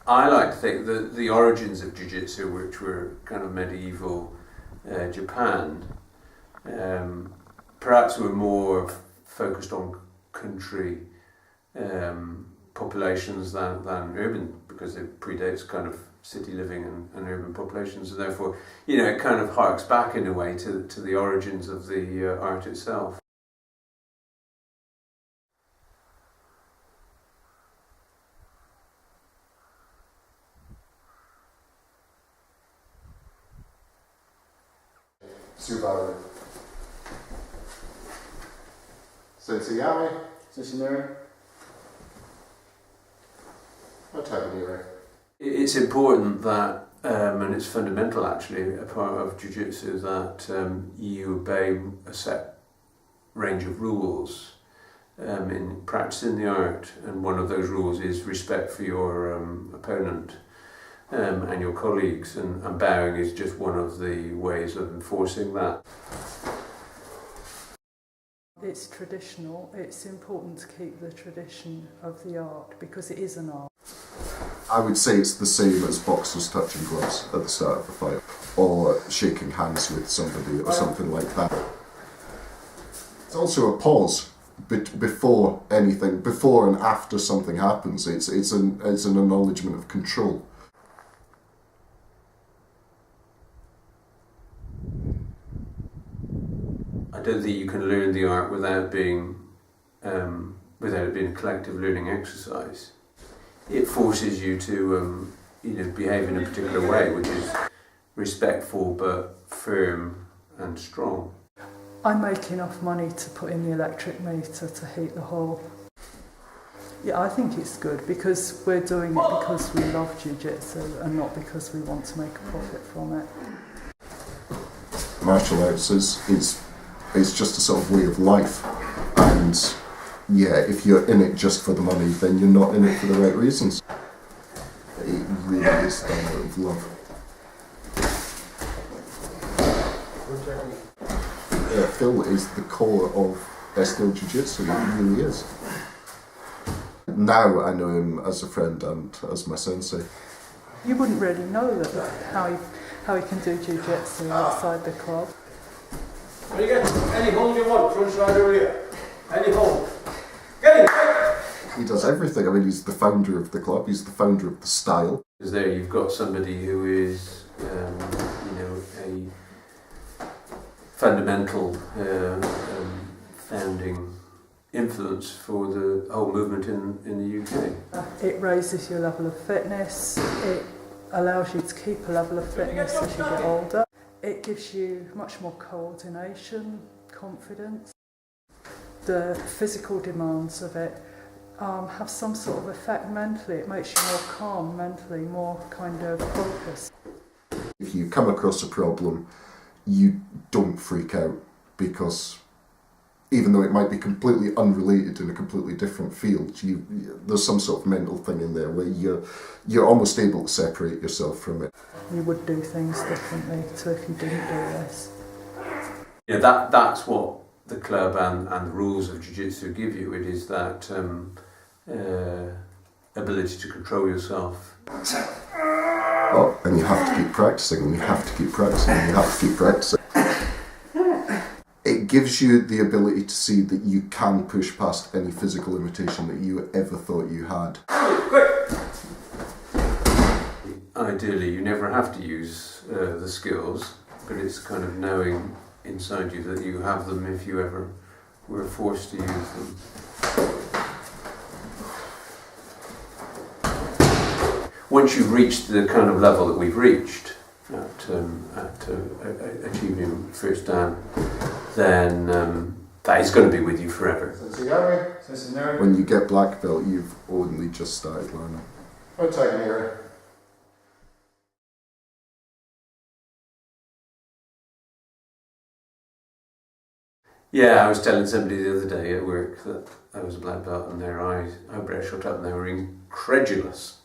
I like to think that the origins of jiu-jitsu, which were kind of medieval Japan, perhaps were more focused on country populations than urban, because it predates kind of city living and urban populations, and therefore, it kind of harks back in a way to the origins of the art itself. Subaru. Sensei-yame. Sensei-neri. Tibetan. It's important that, and it's fundamental actually, a part of jiu-jitsu, that you obey a set range of rules in practicing the art, and one of those rules is respect for your opponent and your colleagues, and bowing is just one of the ways of enforcing that. It's traditional. It's important to keep the tradition of the art because it is an art. I would say it's the same as boxers touching gloves at the start of a fight, or shaking hands with somebody or something like that. It's also a pause before anything, before and after something happens. It's an acknowledgement of control. I don't think you can learn the art without it being a collective learning exercise. It forces you to behave in a particular way, which is respectful but firm and strong. I make enough money to put in the electric meter to heat the hall. Yeah, I think it's good because we're doing it because we love jiu-jitsu and not because we want to make a profit from it. Martial arts is just a sort of way of life, and yeah, if you're in it just for the money, then you're not in it for the right reasons. It really is done out of love. Phil is the core of Eskdale Ju-jitsu, it really is. Now I know him as a friend and as my sensei. You wouldn't really know how he can do jiu-jitsu outside the club. Very good. Any hold you want, front side or rear. Any hold. Get in! He does everything. I mean, he's the founder of the club, he's the founder of the style. Because there you've got somebody who is, a fundamental founding influence for the whole movement in the UK. It raises your level of fitness, it allows you to keep a level of fitness as you get older. It gives you much more coordination, confidence. The physical demands of it have some sort of effect mentally. It makes you more calm mentally, more kind of focused. If you come across a problem, you don't freak out, because even though it might be completely unrelated in a completely different field, there's some sort of mental thing in there where you're almost able to separate yourself from it. You would do things differently to if you didn't do this. Yeah, that's what the club and the rules of jiu-jitsu give you. It is that ability to control yourself. Oh, and you have to keep practicing, and you have to keep practicing, and you have to keep practicing. It gives you the ability to see that you can push past any physical limitation that you ever thought you had. Ideally, you never have to use the skills, but it's kind of knowing inside you that you have them if you ever were forced to use them. Once you've reached the kind of level that we've reached at achieving first dan, then that is going to be with you forever. When you get black belt, you've only just started learning. Yeah, I was telling somebody the other day at work that I was a black belt, and their eyebrows shot up and they were incredulous.